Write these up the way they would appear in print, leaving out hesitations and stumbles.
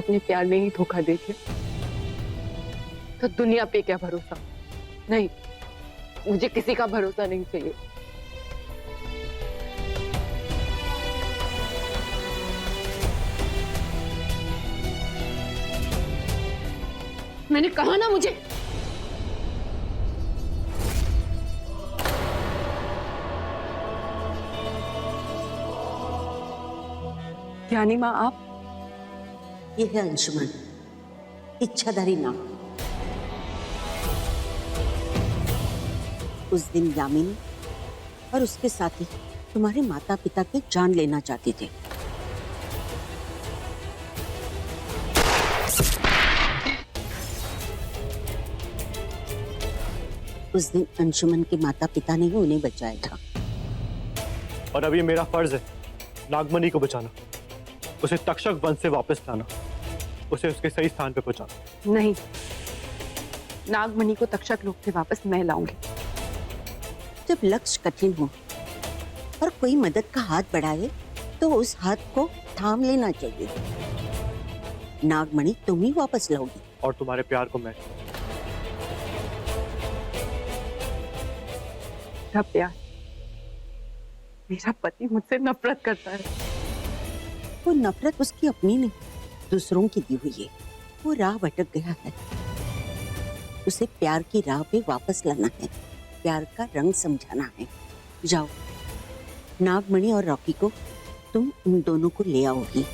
अपने प्यार में ही धोखा देते तो दुनिया पे क्या भरोसा। नहीं, मुझे किसी का भरोसा नहीं चाहिए। मैंने कहा ना मुझे। ज्ञानी माँ आप? ये है अंशुमन, इच्छाधारी नाम। उस दिन यामिनी और उसके साथी तुम्हारे माता पिता की जान लेना चाहते थे। उस दिन अंशुमन के माता पिता ने ही उन्हें बचाया था। और अब ये मेरा फर्ज है नागमणि को बचाना, उसे तक्षक वंश से वापस लाना, उसे उसके सही स्थान पे पहुंचाना। नहीं, नागमणि को तक्षक लोक से वापस मैं लाऊंगी। जब लक्ष्य कठिन हो और कोई मदद का हाथ बढ़ाए तो उस हाथ को थाम लेना चाहिए। नागमणि तुम ही वापस लाओगी। और तुम्हारे प्यार को मैं। मेरा प्यार, मेरा पति मुझसे नफरत करता है। वो नफरत उसकी अपनी नहीं, दूसरों की दी हुई है। वो राह भटक गया है, उसे प्यार की राह पे वापस लाना है, प्यार का रंग समझाना है। जाओ, नागमणि और रॉकी को तुम उन दोनों को ले आओगी।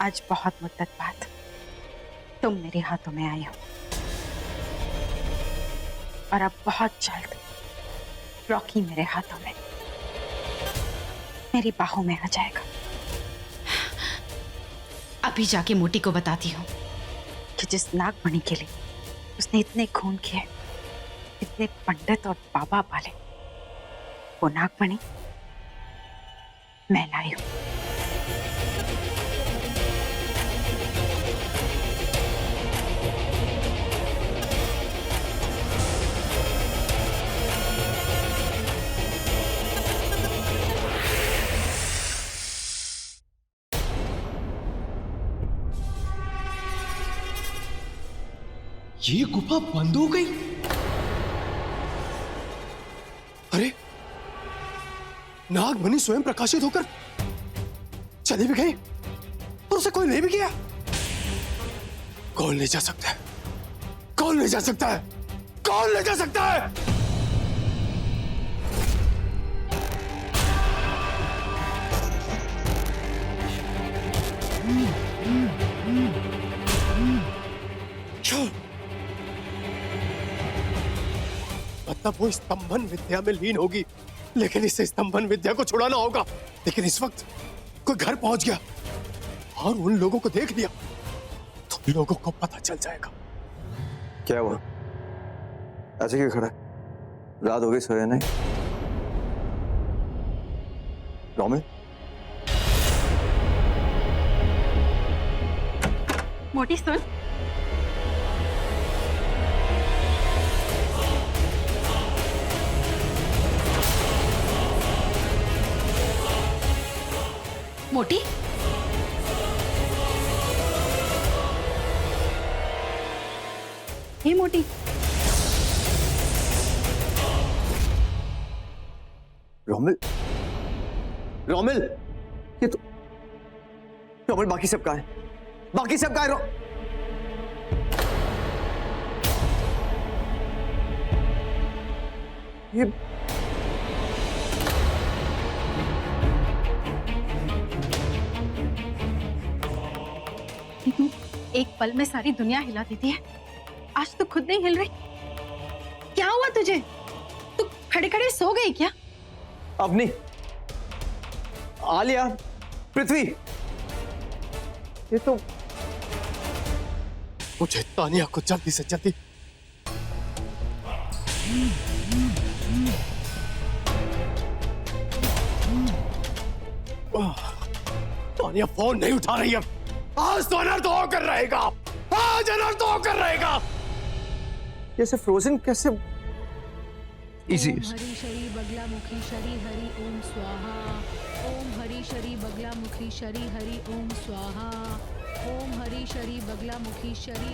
आज बहुत मुद्दत बाद तुम मेरे हाथों में आए हो और अब बहुत जल्द रॉकी मेरे हाथों में, मेरी बाहों में आ जाएगा। अभी जाके मोटी को बताती हूँ कि जिस नागमणि के लिए उसने इतने खून किए, इतने पंडित और बाबा पाले, वो नागमणि मैं लाई हूं। ये गुफा बंद हो गई। अरे, नागमणि स्वयं प्रकाशित होकर चले भी गए और उसे कोई ले भी गया। कौन ले जा सकता है? कौन ले जा सकता है? कौन ले जा सकता है? क्यों? मतलब वो स्तंभन विद्या में लीन होगी, लेकिन इसे स्तंभन विद्या को छुड़ाना होगा। लेकिन इस वक्त कोई घर पहुंच गया और उन लोगों को देख लिया तो लोगों को पता चल जाएगा। क्या हुआ? ऐसे क्यों खड़ा है? रात हो गई, सोया नहीं? रोमिल? मोटी सुन, मोटी, हे मोटी, रोमिल? रोमिल, ये तो रोमिल, बाकी सब कहाँ है? बाकी सब कहाँ है? ये एक पल में सारी दुनिया हिला देती है, आज तो खुद नहीं हिल रही। क्या हुआ तुझे? तू खड़े खड़े सो गए क्या? अवनी, आलिया, पृथ्वी, ये तो मुझे तानिया को जल्दी से जल्दी तानिया फोन नहीं उठा रही है। आज तो अनर्थ होकर रहेगा, आज अनर्थ होकर रहेगा। ये सब फ्रोजन कैसे इजी? हरि शरी बगला मुखी शरी हरि ओम स्वाहा। ओम हरि शरी बगला मुखी शरी हरि ओम स्वाहा। ओम हरि शरी बगला मुखी शरी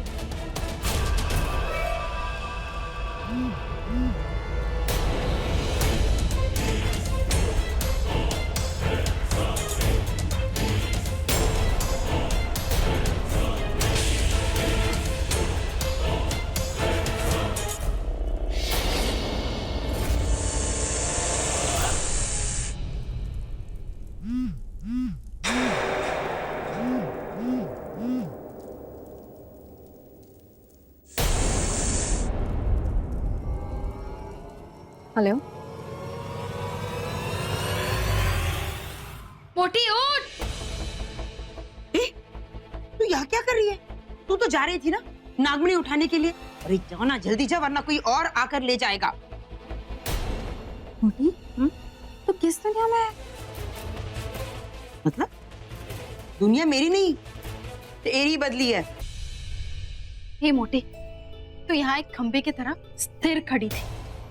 हेलो मोटी उठ। तू यहाँ क्या कर रही है? तू तो जा रही थी ना नागमणि उठाने के लिए। अरे जाओ ना, जल्दी जा, वरना कोई और आकर ले जाएगा। मोटी, तो किस दुनिया में है? मतलब दुनिया मेरी नहीं, तेरी बदली है। हे मोटी, तू यहाँ एक खंबे की तरह स्थिर खड़ी थी,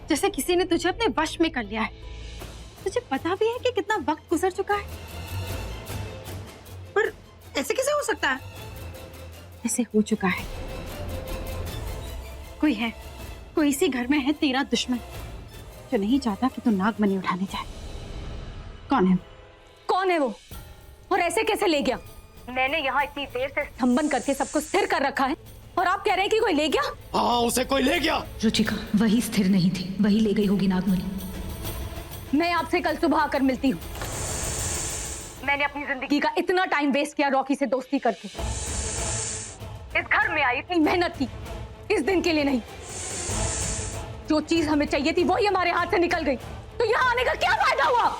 जैसे किसी ने तुझे अपने वश में कर लिया है। तुझे पता भी है कि कितना वक्त गुजर चुका है। पर ऐसे कैसे हो सकता है? ऐसे हो चुका है। कोई इसी घर में है तेरा दुश्मन, जो नहीं चाहता कि तू नागमणि उठाने जाए। कौन है? कौन है वो और ऐसे कैसे ले गया? मैंने यहाँ इतनी देर से स्तंभन करके सबको स्थिर कर रखा है और आप कह रहे हैं कि कोई ले गया? हाँ, उसे कोई ले गया। रुचिका वही स्थिर नहीं थी, वही ले गई होगी नागमणि। मैं आपसे कल सुबह आकर मिलती हूँ। मैंने अपनी जिंदगी का इतना टाइम वेस्ट किया रॉकी से दोस्ती करके। इस घर में आई, इतनी मेहनत की, इस दिन के लिए नहीं। जो चीज हमें चाहिए थी वही हमारे हाथ से निकल गई, तो यहाँ आने का क्या फायदा हुआ?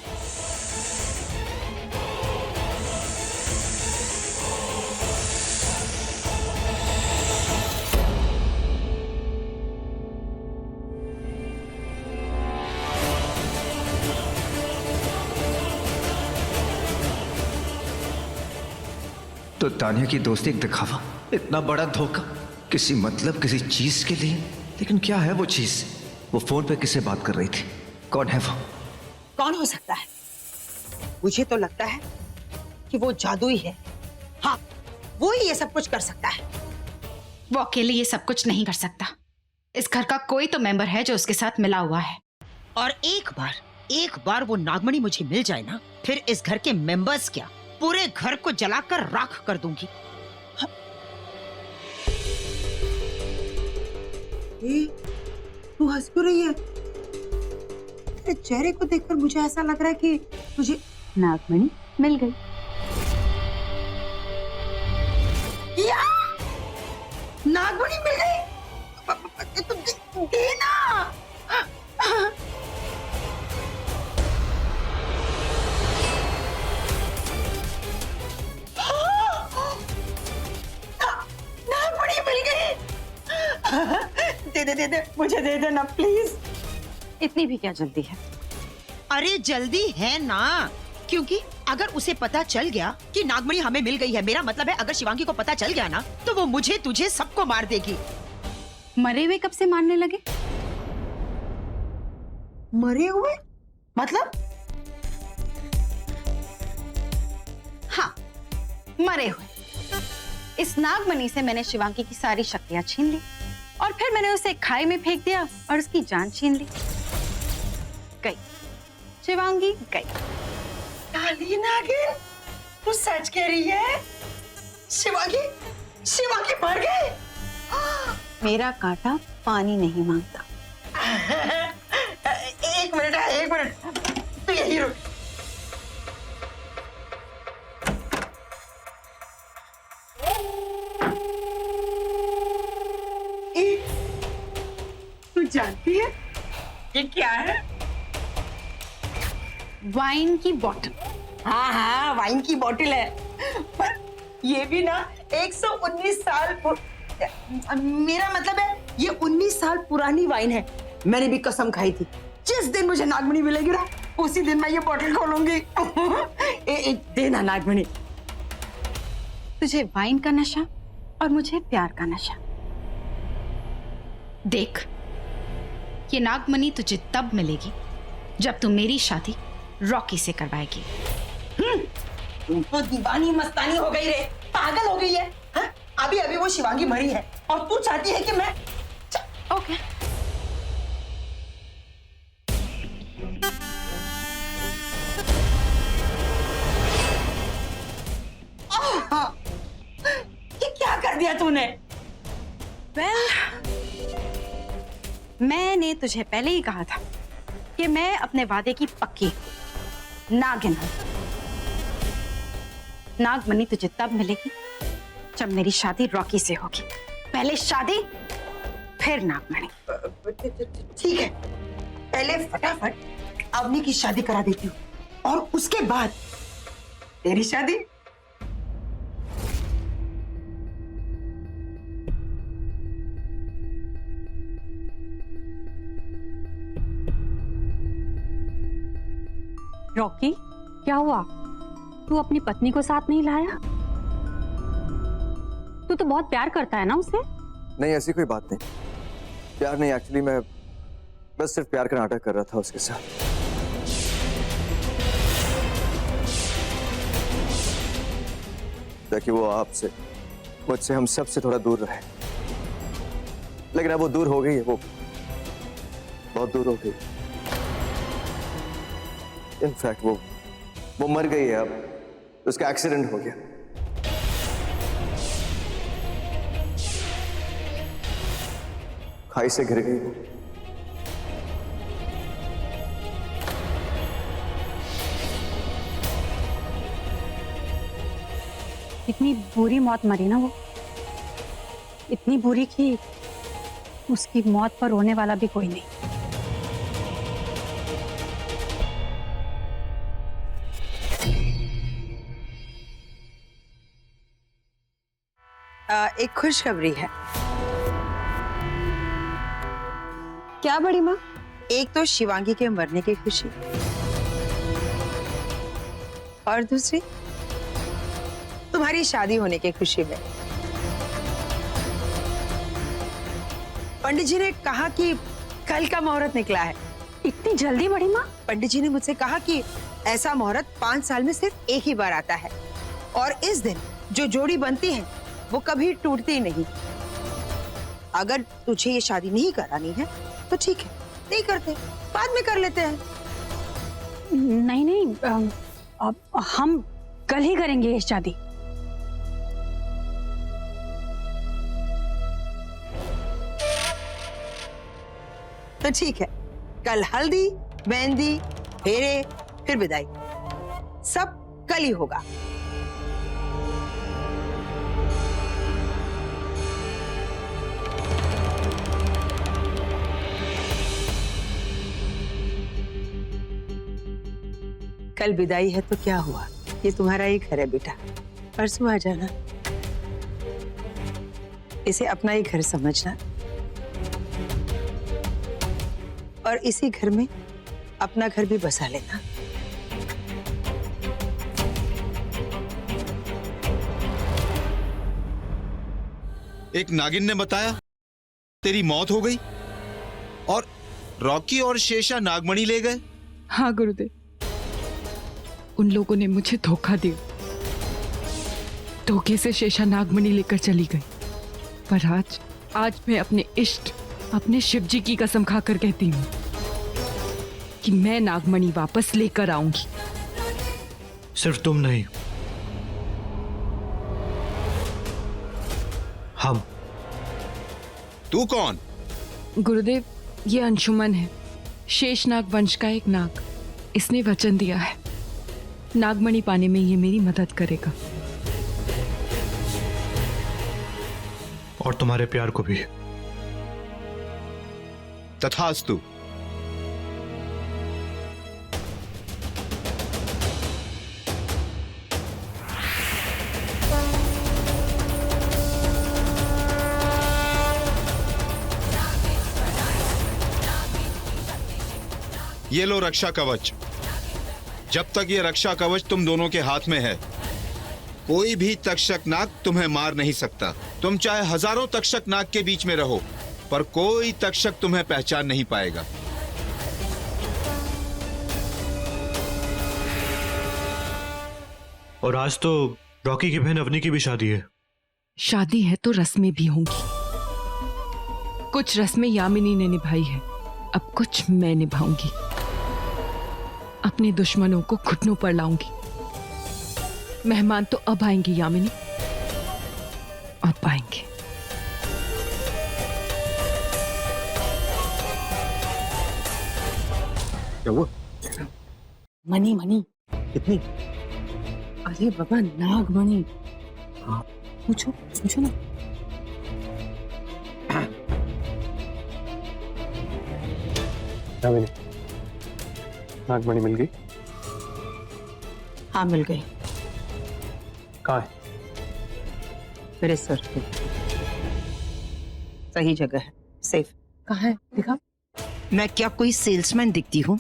तो तानिया की दोस्ती एक दिखावा, इतना बड़ा धोखा, किसी मतलब किसी चीज के लिए। लेकिन क्या है वो चीज? वो फोन पे किससे बात कर रही थी? कौन है वो? कौन हो सकता है? मुझे तो लगता है कि वो जादुई है। हाँ, वो ही ये सब कुछ कर सकता है। वो अकेले ये सब कुछ नहीं कर सकता। इस घर का कोई तो मेंबर है जो उसके साथ मिला हुआ है। और एक बार वो नागमणि मुझे मिल जाए ना, फिर इस घर के मेंबर्स क्या, पूरे घर को जलाकर राख कर दूंगी। तू हंस क्यों रही है? तेरे चेहरे को देखकर मुझे ऐसा लग रहा है कि तुझे नागमणि मिल गई। क्या? नागमणि मिल गई? तुम दे ना। नागमणि मिल गई। दे मुझे दे देना प्लीज। इतनी भी क्या जल्दी है? अरे जल्दी है ना, क्योंकि अगर उसे पता चल गया कि नागमणि हमें मिल गई है, मेरा मतलब है अगर शिवांगी को पता चल गया ना, तो वो मुझे तुझे सबको मार देगी। मरे हुए कब से मारने लगे? मरे हुए मतलब? हाँ, मरे हुए। इस नागमणि से मैंने शिवांगी की सारी शक्तियां छीन ली और फिर मैंने उसे खाई में फेंक दिया और उसकी जान छीन ली। गई शिवांगी, गई। काली नागिन, तू सच कह रही है? शिवांगी मर गई? मेरा कांटा पानी नहीं मांगता। एक मिनट, तू यही रुक। तू जानती है ये क्या है? वाइन की बोतल। हाँ हाँ, वाइन की बोतल है, पर ये भी ना 119 साल मेरा मतलब है ये 19 साल पुरानी वाइन है। मैंने भी कसम खाई थी, जिस दिन मुझे नागमणि मिलेगी ना उसी दिन मैं ये बोतल खोलूंगी। देना नागमणि। तुझे वाइन का नशा और मुझे प्यार का नशा। देख, ये नागमणि तुझे तब मिलेगी जब तू मेरी शादी रॉकी से करवाएगी। तू तो दीवानी मस्तानी हो गई रे, पागल हो गई है। हाँ? अभी अभी वो शिवांगी मरी है और तू चाहती है कि मैं ओके। हाँ। ये क्या कर दिया तूने? मैंने तुझे पहले ही कहा था कि मैं अपने वादे की पक्की नागिन हूं। नागमणि तुझे तब मिलेगी जब मेरी शादी रॉकी से होगी। पहले शादी फिर नागमणि। ठीक है, पहले फटाफट अवनी की शादी करा देती हूँ और उसके बाद तेरी शादी। रॉकी, क्या हुआ? तू अपनी पत्नी को साथ नहीं लाया? तू तो बहुत प्यार करता है ना उससे? नहीं, ऐसी कोई बात नहीं। प्यार नहीं, एक्चुअली मैं बस सिर्फ प्यार का नाटक कर रहा था उसके साथ। ताकि वो आपसे, मुझसे, हम सब से थोड़ा दूर रहे। लेकिन अब वो दूर हो गई है, वो बहुत दूर हो गई। इनफैक्ट वो मर गई है। अब उसका एक्सीडेंट हो गया। खाई से गिर गई वो। इतनी बुरी मौत मरी ना वो, इतनी बुरी कि उसकी मौत पर रोने वाला भी कोई नहीं। एक खुशखबरी है। क्या बड़ी माँ? एक तो शिवांगी के मरने की खुशी और दूसरी तुम्हारी शादी होने की खुशी में। पंडित जी ने कहा कि कल का मुहूर्त निकला है। इतनी जल्दी बड़ी माँ? पंडित जी ने मुझसे कहा कि ऐसा मुहूर्त 5 साल में सिर्फ एक ही बार आता है और इस दिन जो जोड़ी बनती है वो कभी टूटती नहीं। अगर तुझे ये शादी नहीं करानी है तो ठीक है, नहीं करते, बाद में कर लेते हैं। नहीं नहीं, अब हम कल ही करेंगे ये शादी। तो ठीक है, कल हल्दी, मेहंदी, फेरे, फिर विदाई, सब कल ही होगा। कल विदाई है तो क्या हुआ, ये तुम्हारा ही घर है बेटा, परसों आ जाना। इसे अपना ही घर समझना और इसी घर में अपना घर भी बसा लेना। एक नागिन ने बताया तेरी मौत हो गई और रॉकी और शेषा नागमणि ले गए। हाँ गुरुदेव, उन लोगों ने मुझे धोखा दिया। धोखे से शेषा नागमणि लेकर चली गई। पर आज मैं अपने इष्ट, अपने शिवजी की कसम खाकर कहती हूँ कि मैं नागमणि वापस लेकर आऊंगी। सिर्फ तुम नहीं, हम। तू कौन? गुरुदेव, ये अंशुमन है, शेषनाग वंश का एक नाग। इसने वचन दिया है नागमणि पाने में ये मेरी मदद करेगा। और तुम्हारे प्यार को भी। तथास्तु। ये लो रक्षा कवच। जब तक ये रक्षा कवच तुम दोनों के हाथ में है, कोई भी तक्षक नाग तुम्हें मार नहीं सकता। तुम चाहे हजारों तक्षक नाग के बीच में रहो, पर कोई तक्षक तुम्हें पहचान नहीं पाएगा। और आज तो रॉकी की बहन अवनी की भी शादी है। शादी है तो रस्में भी होंगी। कुछ रस्में यामिनी ने निभाई है, अब कुछ मैं निभाऊंगी। अपने दुश्मनों को घुटनों पर लाऊंगी। मेहमान तो अब आएंगे यामिनी, अब आएंगे। क्या हुआ? मनी मनी कितनी? अरे बाबा नागमणि। पूछो पूछो ना। नागमणि मिल गई? हाँ मिल गई। कहाँ है? मेरे सर पे। सही जगह है, सेफ। कहाँ है? दिखा। मैं क्या कोई सेल्समैन दिखती हूँ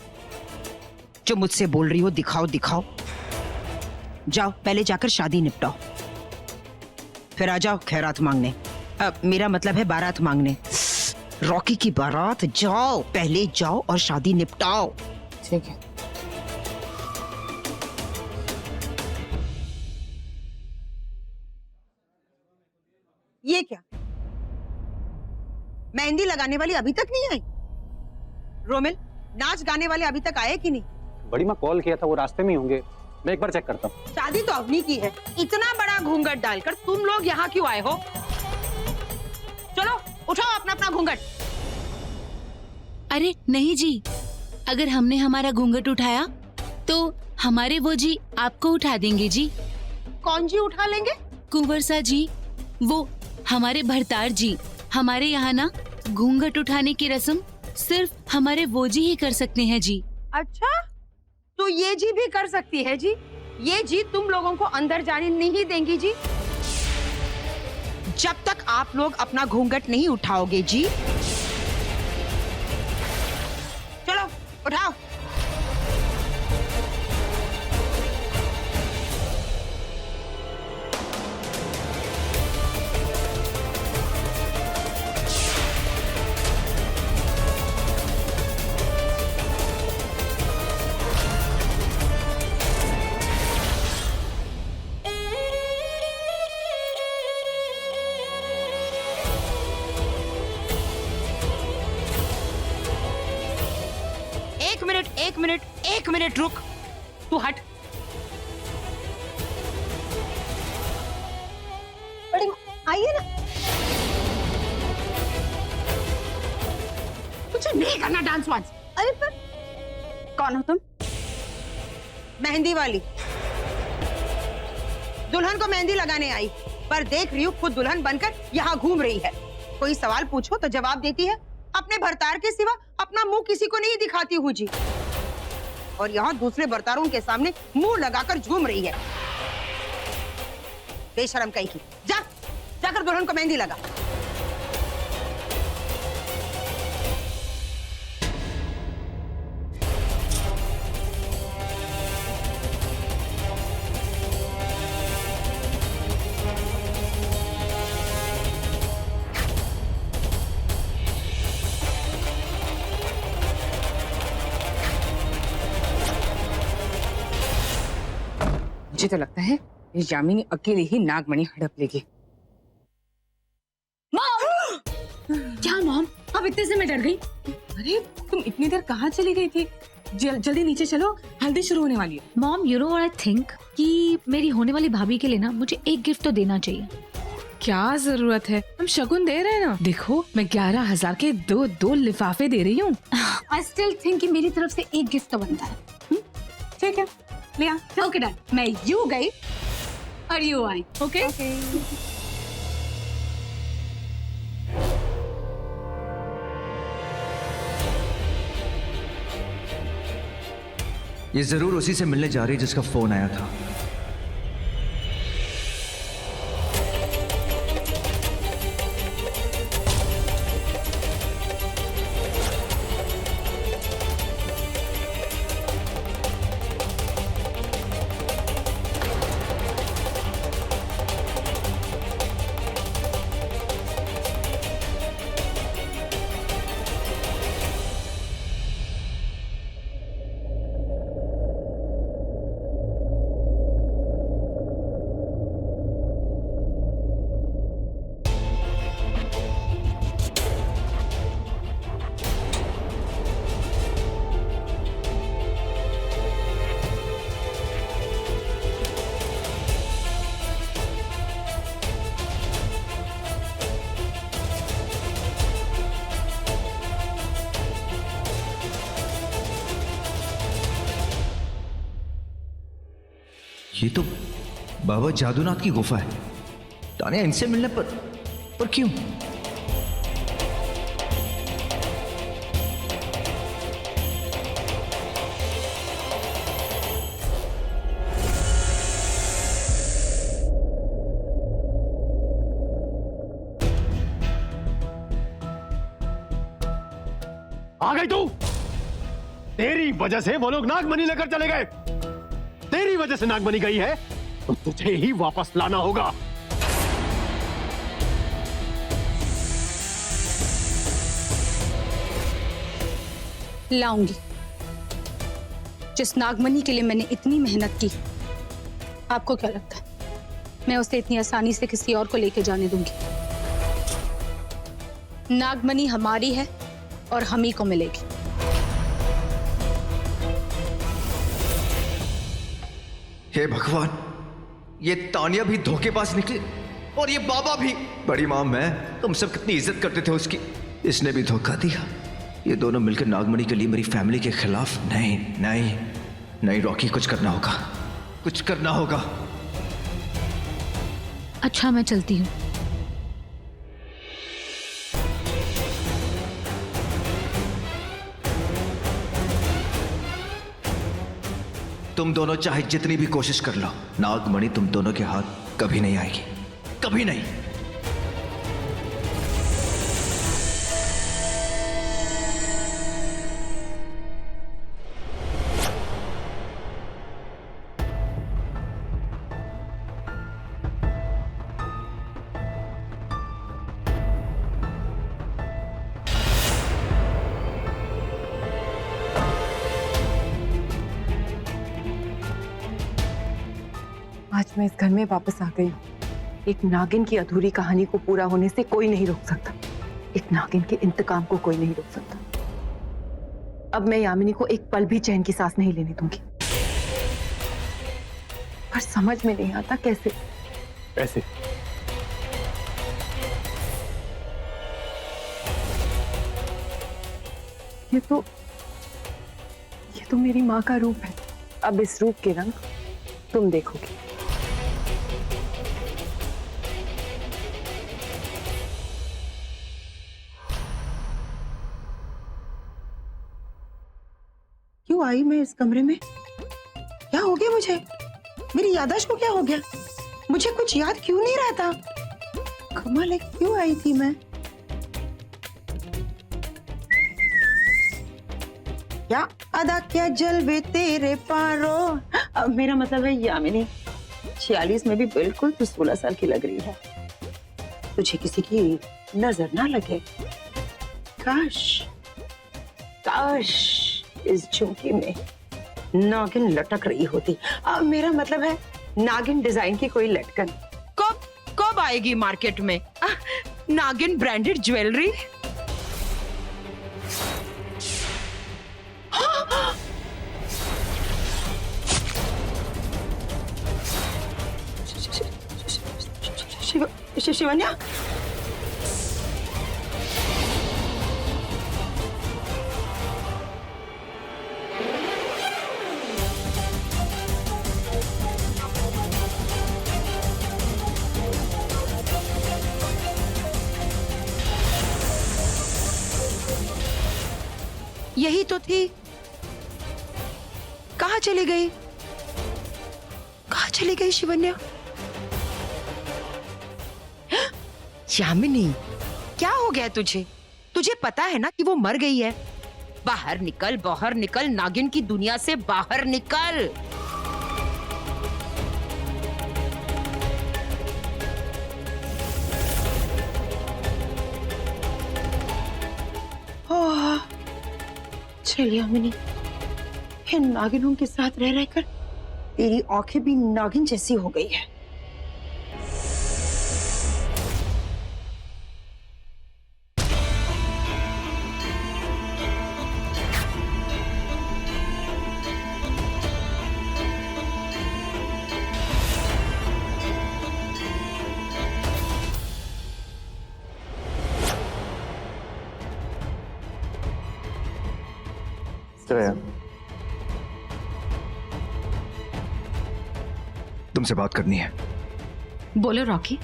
जो मुझसे बोल रही हो दिखाओ दिखाओ? जाओ पहले जाकर शादी निपटाओ, फिर आ जाओ खैरात मांगने। मेरा मतलब है बारात मांगने। रॉकी की बारात। जाओ पहले जाओ और शादी निपटाओ। ठीक है। ये क्या? मेहंदी लगाने वाली अभी तक नहीं आई? रोमिल, नाच गाने वाले अभी तक आए कि नहीं? बड़ी माँ कॉल किया था, वो रास्ते में ही होंगे। मैं एक बार चेक करता हूँ। शादी तो अवनी की है, इतना बड़ा घूंघट डालकर तुम लोग यहाँ क्यों आए हो? चलो उठाओ अपना अपना घूंघट। अरे नहीं जी, अगर हमने हमारा घूंघट उठाया तो हमारे वो जी आपको उठा देंगे जी। कौन जी उठा लेंगे? कुंवर सा जी, वो हमारे भरतार जी। हमारे यहाँ ना घूंघट उठाने की रस्म सिर्फ हमारे वो जी ही कर सकते हैं जी। अच्छा, तो ये जी भी कर सकती है जी? ये जी तुम लोगों को अंदर जाने नहीं देंगी जी, जब तक आप लोग अपना घूंघट नहीं उठाओगे जी। चलो उठाओ। एक मिनट रुक। तू हट। बड़ी आइए ना। कुछ नहीं करना डांस वांस। अरे पर कौन हो तुम? मेहंदी वाली। दुल्हन को मेहंदी लगाने आई, पर देख रही हूँ खुद दुल्हन बनकर यहाँ घूम रही है। कोई सवाल पूछो तो जवाब देती है। अपने भरतार के सिवा अपना मुंह किसी को नहीं दिखाती हूँ जी, और यहाँ दूसरे भरतारों के सामने मुंह लगाकर झूम रही है। बेशरम कहीं की। जाकर दुल्हन को मेहंदी लगा। मुझे तो लगता है ये यामिनी अकेले ही नागमणि हड़प लेगी। क्या मॉम, अब इतने से मैं डर गई। अरे तुम इतनी देर कहाँ चली गई थी? जल्दी नीचे चलो, हल्दी शुरू होने वाली है। Mom you know what I think कि मेरी होने वाली भाभी के लिए ना मुझे एक गिफ्ट तो देना चाहिए। क्या जरूरत है, हम शगुन दे रहे हैं ना। देखो मैं 11,000 के दो लिफाफे दे रही हूँ। आई स्टिल थिंक कि मेरी तरफ से एक गिफ्ट तो बनता है। ठीक है लिया। Okay done. मैं यू गई और यू आई। ओके ये जरूर उसी से मिलने जा रही है जिसका फोन आया था। ये तो बाबा जादूनाथ की गुफा है। तानिया इनसे मिलने पर क्यों? आ गई तू? तेरी वजह से वो लोग नागमणि लेकर चले गए। तेरी वजह से नागमणि गई है तो तुझे ही वापस लाना होगा। लाऊंगी। जिस नागमणि के लिए मैंने इतनी मेहनत की, आपको क्या लगता है मैं उसे इतनी आसानी से किसी और को लेके जाने दूंगी? नागमणि हमारी है और हम ही को मिलेगी। हे भगवान, ये तानिया भी धोखेबाज निकली और ये बाबा भी। बड़ी माँ मैं तुम सब कितनी इज्जत करते थे उसकी, इसने भी धोखा दिया। ये दोनों मिलकर नागमणि के लिए मेरी फैमिली के खिलाफ। नहीं नहीं नहीं रॉकी, कुछ करना होगा, कुछ करना होगा। अच्छा मैं चलती हूँ। तुम दोनों चाहे जितनी भी कोशिश कर लो, नागमणि तुम दोनों के हाथ कभी नहीं आएगी, कभी नहीं। आज मैं इस घर में वापस आ गई हूँ। एक नागिन की अधूरी कहानी को पूरा होने से कोई नहीं रोक सकता। एक नागिन के इंतकाम को कोई नहीं रोक सकता। अब मैं यामिनी को एक पल भी चैन की सांस नहीं लेने दूंगी। पर समझ में नहीं आता कैसे। ऐसे ये तो मेरी माँ का रूप है। अब इस रूप के रंग तुम देखोगे। क्यों आई मैं इस कमरे में? क्या हो गया मुझे? मेरी याददाश्त को क्या हो गया? मुझे कुछ याद क्यों नहीं रहा था? कमाल है, क्यों आई थी मैं? क्या अदा क्या जलवे तेरे पारो। अब मेरा मतलब है यामिनी 46 में भी बिल्कुल तू 16 साल की लग रही है। तुझे किसी की नजर ना लगे। काश काश इस झुमकी में नागिन लटक रही होती। अब मेरा मतलब है नागिन डिजाइन की कोई लटकन। कब कब आएगी मार्केट में नागिन ब्रांडेड ज्वेलरी? शिवन्या, यही तो थी। कहाँ चली गई? कहाँ चली गई शिवन्या? यामिनी, क्या हो गया तुझे? तुझे पता है ना कि वो मर गई है। बाहर निकल, नागिन की दुनिया से बाहर निकल। चल यामिनी, इन नागिनों के साथ रह रहकर तेरी आंखें भी नागिन जैसी हो गई है। तुमसे बात करनी है। बोलो रॉकी।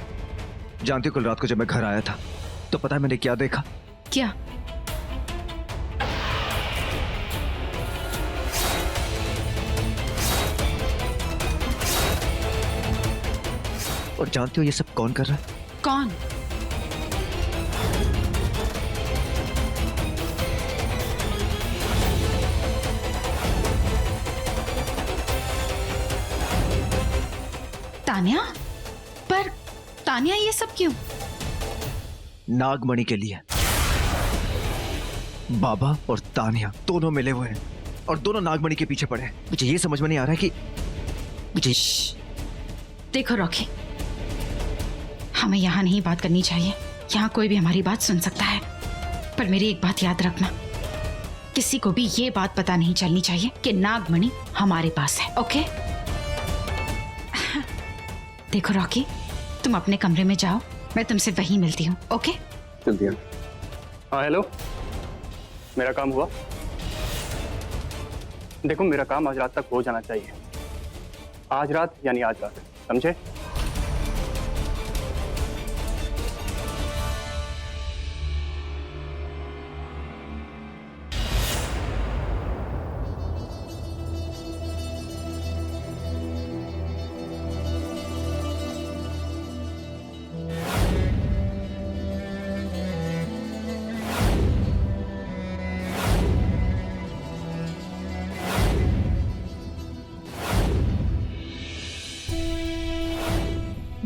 जानती हो कल रात को जब मैं घर आया था तो पता है मैंने क्या देखा? क्या? और जानती हो ये सब कौन कर रहा है? कौन? तान्या? पर तान्या ये सब क्यों? नागमणि के लिए। बाबा और तान्या दोनों मिले हुए हैं और दोनों नागमणि के पीछे पड़े हैं। मुझे ये समझ में नहीं आ रहा है कि मुझे। देखो रॉकी, हमें यहाँ नहीं बात करनी चाहिए। यहाँ कोई भी हमारी बात सुन सकता है। पर मेरी एक बात याद रखना, किसी को भी ये बात पता नहीं चलनी चाहिए कि नागमणि हमारे पास है। ओके? देखो रॉकी, तुम अपने कमरे में जाओ, मैं तुमसे वहीं मिलती हूँ। ओके? जल्दी। हाँ हेलो, मेरा काम हुआ? देखो मेरा काम आज रात तक हो जाना चाहिए। आज रात यानी आज रात, समझे?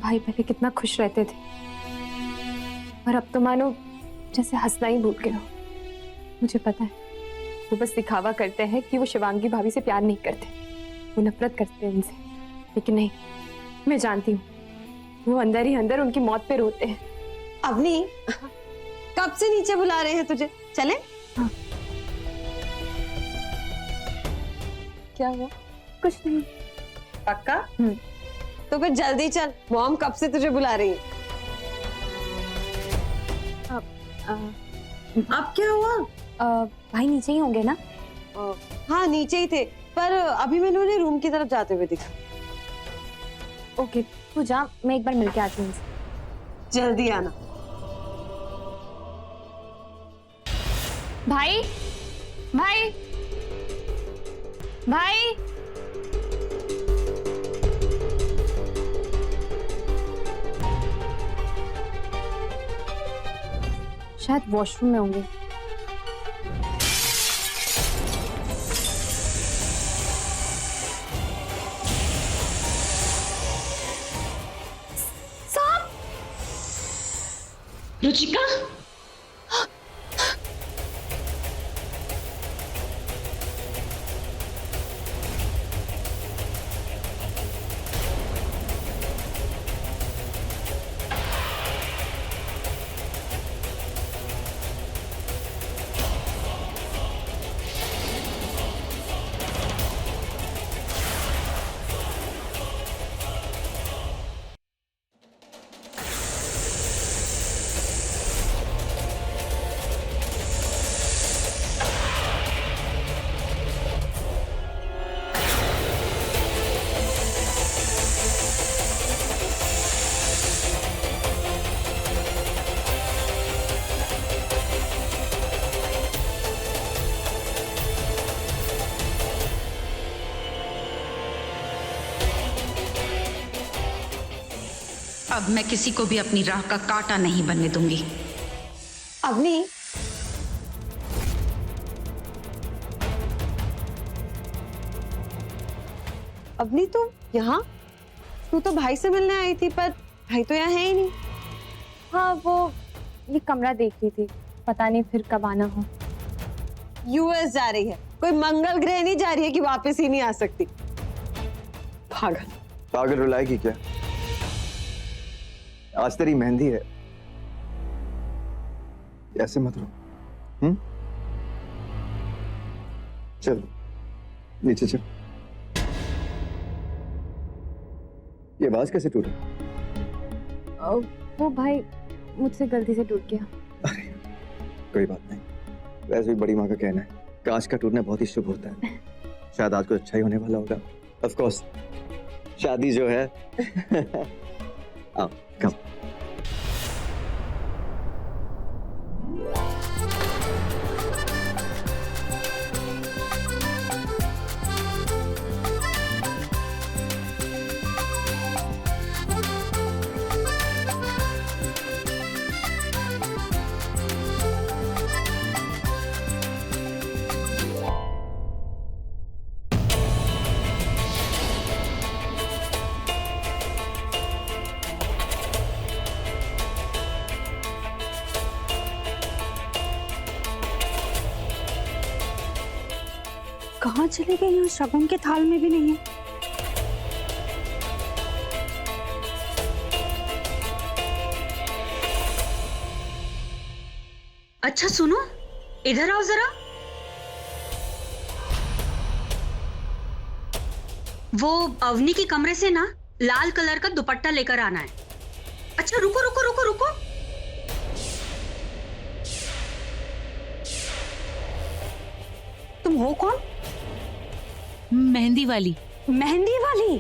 भाई पहले कितना खुश रहते थे और अब तो मानो जैसे हंसना ही भूल गए हो। मुझे पता है वो बस दिखावा करते हैं कि वो शिवांगी भाभी से प्यार नहीं करते, वो नफरत करते हैं उनसे। लेकिन नहीं, मैं जानती हूँ वो अंदर ही अंदर उनकी मौत पे रोते हैं। अवनी, कब से नीचे बुला रहे हैं तुझे? चले? हाँ। क्या हुआ? कुछ नहीं। पक्का? तो फिर जल्दी चल, मॉम कब से तुझे बुला रही है। अब क्या हुआ? भाई नीचे ही होंगे ना? हाँ नीचे ही थे, पर अभी मैंने उन्हें रूम की तरफ जाते हुए देखा। ओके तू जा, मैं एक बार मिलके आती हूँ उनसे। जल्दी आना। भाई भाई भाई, शायद वॉशरूम में होंगे। सांप! रुचिका, अब मैं किसी को भी अपनी राह का कांटा नहीं बनने दूंगी। अवनी, अवनी तू यहाँ? तू तो भाई से मिलने आई थी, पर भाई तो यहाँ है ही नहीं। हाँ वो ये कमरा देख रही थी, पता नहीं फिर कब आना हो। यूएस जा रही है, कोई मंगल ग्रह नहीं जा रही है कि वापस ही नहीं आ सकती। पागल। पागल रुलाएगी क्या? आज तेरी मेहंदी है, ऐसे मत रो। चल नीचे चल। ये आवाज कैसे टूटा? वो भाई मुझसे गलती से टूट गया। अरे कोई बात नहीं, वैसे भी बड़ी माँ का कहना है कांच का टूटना बहुत ही शुभ होता है। शायद आज कुछ अच्छा ही होने वाला होगा। ऑफ कोर्स शादी जो है। आओ, कम। कहाँ चले गए? यहाँ शगुन के थाल में भी नहीं है। अच्छा सुनो, इधर आओ जरा। वो अवनी के कमरे से ना लाल कलर का दुपट्टा लेकर आना है। अच्छा रुको रुको रुको रुको, तुम हो कौन? मेहंदी वाली। मेहंदी वाली?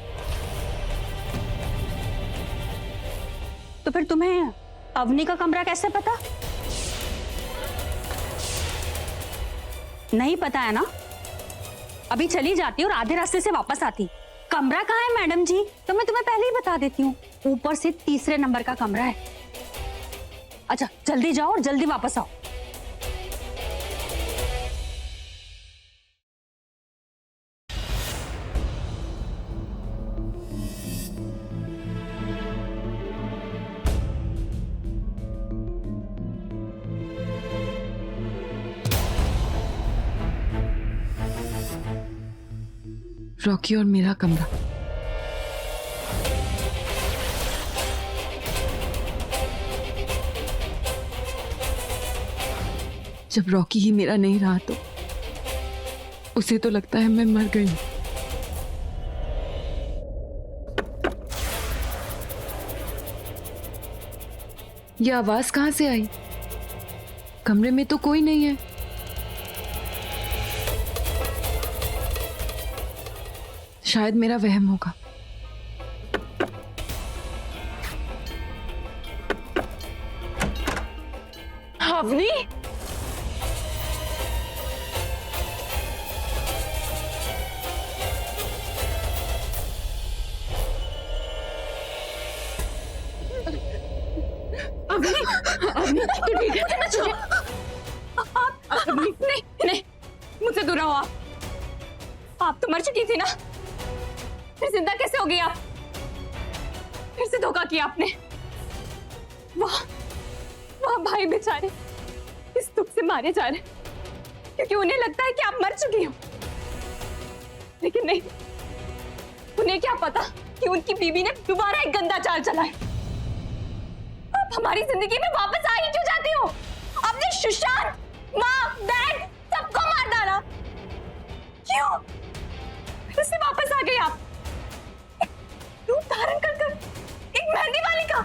तो फिर तुम्हें अवनी का कमरा कैसे पता? नहीं पता है ना? अभी चली जाती और आधे रास्ते से वापस आती। कमरा कहाँ है मैडम जी? तो मैं तुम्हें पहले ही बता देती हूँ, ऊपर से 3 नंबर का कमरा है। अच्छा जल्दी जाओ और जल्दी वापस आओ। रॉकी और मेरा कमरा। जब रॉकी ही मेरा नहीं रहा तो उसे तो लगता है मैं मर गई। ये आवाज कहां से आई? कमरे में तो कोई नहीं है। शायद मेरा वहम होगा। अवनी, अवनी तू ठीक है? नहीं नहीं, मुझसे दूर रहो। आप तो मर चुकी थी ना, फिर जिंदा कैसे हो गई आप? फिर से धोखा किया आपने। वाह वाह, भाई बेचारे इस दुख से मारे जा रहे क्योंकि उन्हें लगता है कि आप मर चुकी हो, लेकिन नहीं, उन्हें क्या पता कि उनकी बीवी ने दोबारा एक गंदा चाल चला है। आप हमारी जिंदगी में वापस आ ही क्यों जाती हो? आपने सुशांत, माँ, डैड सबको मार डाला, क्यों? फिर से वापस आ गई आप, रूप धारण कर एक मेहंदी वाली का।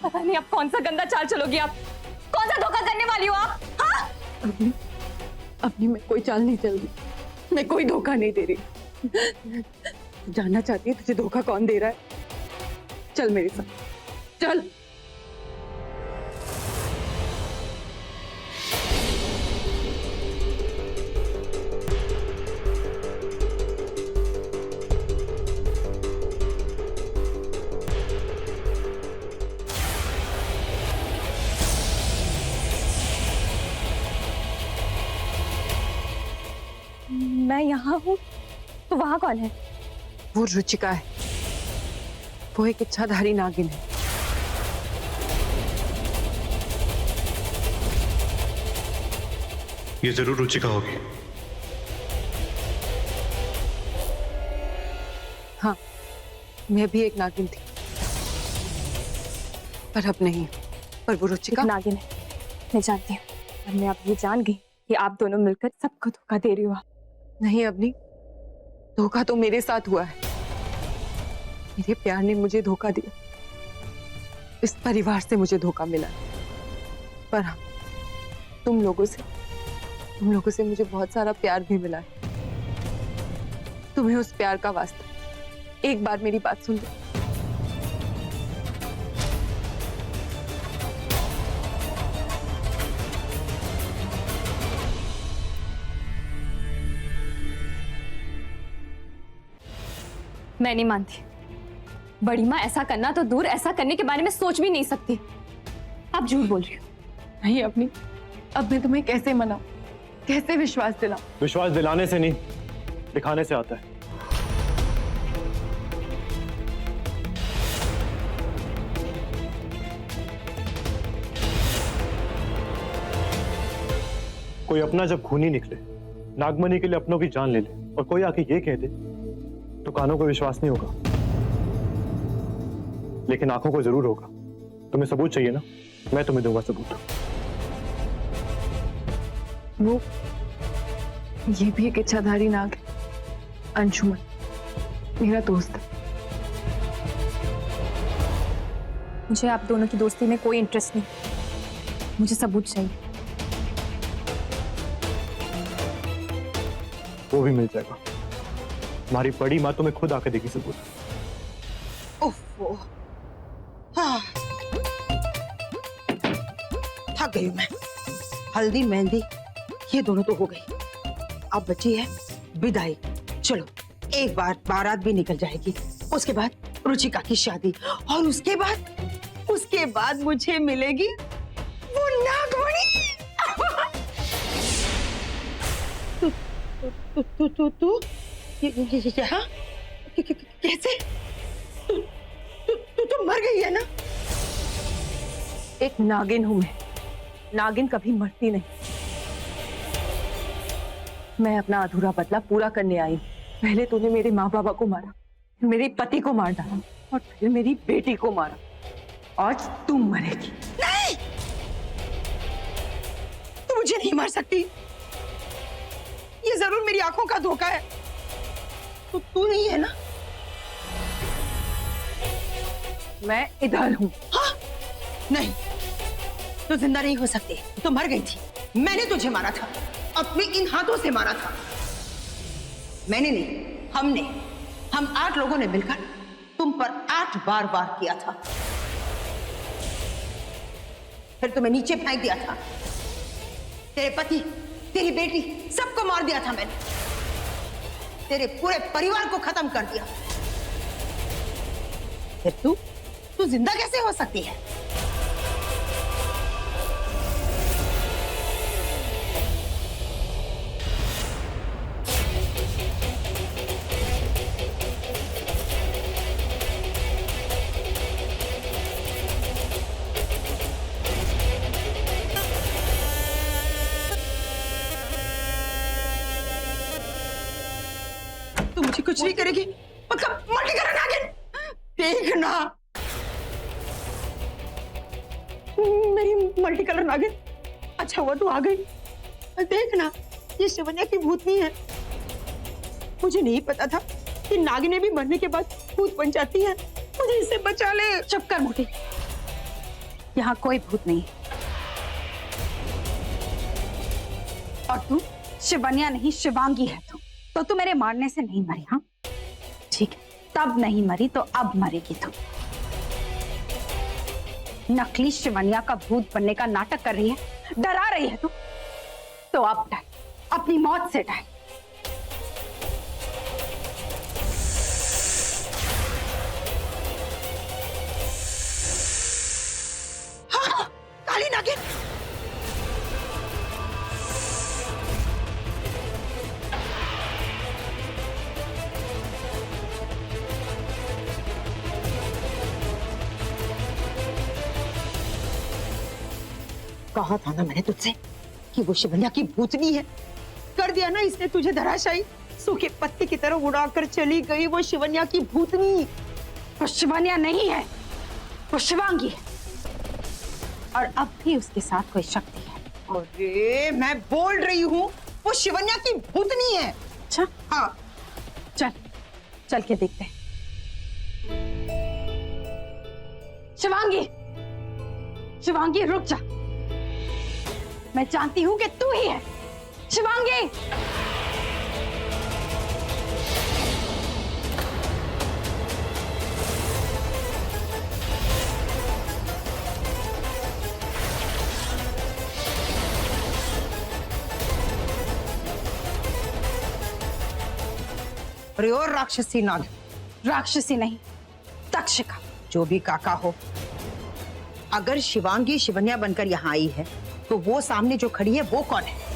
पता नहीं आप कौन सा गंदा चाल चलोगी, आप कौन सा धोखा करने वाली हो आप? हाँ? अपनी मैं कोई चाल नहीं चल रही, मैं कोई धोखा नहीं दे रही। जानना चाहती है तुझे धोखा कौन दे रहा है? चल मेरे साथ चल। मैं यहाँ हूँ तो वहाँ कौन है? वो रुचिका है, वो एक इच्छाधारी नागिन है। ये जरूर रुचिका होगी। हाँ, मैं भी एक नागिन थी, पर अब नहीं। पर वो रुचिका नागिन है, मैं जानती हूँ। और मैं अब ये जान गई कि आप दोनों मिलकर सबको धोखा दे रही हो। नहीं अवनी, धोखा तो मेरे साथ हुआ है। मेरे प्यार ने मुझे धोखा दिया, इस परिवार से मुझे धोखा मिला। पर हाँ, तुम लोगों से मुझे बहुत सारा प्यार भी मिला है। तुम्हें उस प्यार का वास्ता, एक बार मेरी बात सुन लो। मैं नहीं मानती। बड़ी माँ ऐसा करना तो दूर, ऐसा करने के बारे में सोच भी नहीं सकती। आप झूठ बोल रही हो। नहीं अपनी, अब मैं तुम्हें कैसे मनाऊं, कैसे विश्वास दिलाऊं? विश्वास दिलाने से नहीं, दिखाने से आता है। कोई अपना जब खूनी निकले, नागमणि के लिए अपनों की जान ले ले, और कोई आके ये कह दे, तो कानों को विश्वास नहीं होगा, लेकिन आंखों को जरूर होगा। तुम्हें सबूत चाहिए ना, मैं तुम्हें दूंगा सबूत। वो ये भी एक इच्छाधारी नाग है, अंशुमन, मेरा दोस्त है। मुझे आप दोनों की दोस्ती में कोई इंटरेस्ट नहीं, मुझे सबूत चाहिए। वो भी मिल जाएगा। हमारी बड़ी माँ तुम्हें खुद आकर देगी सबूत। ओफो, हाँ। थक गई मैं। हल्दी मेहंदी ये दोनों तो हो गई, अब बची है विदाई। चलो, एक बार बारात भी निकल जाएगी, उसके बाद रुचिका की शादी, और उसके बाद मुझे मिलेगी वो नागमणि। तू यहाँ कैसे? तू तो मर गई है ना? एक नागिन हूं मैं, नागिन कभी मरती नहीं। मैं अपना अधूरा बदला पूरा करने आई। पहले तूने मेरे माँ बाबा को मारा, मेरे पति को मार डाला, और फिर मेरी बेटी को मारा। आज तुम मरेगी। नहीं, तू मुझे नहीं मार सकती। ये जरूर मेरी आंखों का धोखा है। तो तू नहीं है ना? मैं इधर हूँ। हाँ? नहीं, तू जिंदा नहीं हो सकती। तू मर गई थी। मैंने तुझे मारा था, अपने इन हाथों से मारा था। मैंने नहीं, हम 8 लोगों ने मिलकर तुम पर 8 बार वार किया था। फिर तुम्हें नीचे फेंक दिया था। तेरे पति, तेरी बेटी, सबको मार दिया था मैंने। तेरे पूरे परिवार को खत्म कर दिया। फिर तू जिंदा कैसे हो सकती है? तू मुझे कुछ नहीं करेगी, पक्का मल्टी करा नागिन। देखना मेरी मल्टी कलर नागिन। अच्छा हुआ तू आ गई। देखना, ये शिवन्या की भूतनी है। मुझे नहीं पता था कि नागिनें भी मरने के बाद भूत बन जाती है। मुझे इससे बचा ले। चुप कर मोटी, यहाँ कोई भूत नहीं। और तू शिवन्या नहीं, शिवांगी है तो तू मेरे मारने से नहीं मरी। हाँ ठीक है, तब नहीं मरी तो अब मरेगी तू। नकली शिवन्या का भूत बनने का नाटक कर रही है, डरा रही है तू। तो अब डर, अपनी मौत से डर। हाँ, काली नागिन। कहा था ना मैंने तुझसे कि वो शिवन्या की भूतनी है। कर दिया ना इसने तुझे धराशायी। सूखे पत्ते की तरह उड़ाकर चली गई वो शिवन्या की भूतनी। वो शिवन्या नहीं है, वो शिवांगी है, और अब भी उसके साथ कोई शक्ति है। अरे मैं बोल रही हूँ वो शिवन्या की भूतनी है। अच्छा हाँ, चल चल के देखते हैं। शिवांगी, शिवांगी रुक जा, मैं जानती हूं कि तू ही है। शिवांगी, रही हो राक्षसी नाग। राक्षसी नहीं, तक्षका। जो भी काका हो, अगर शिवांगी शिवन्या बनकर यहाँ आई है तो वो सामने जो खड़ी है वो कौन है?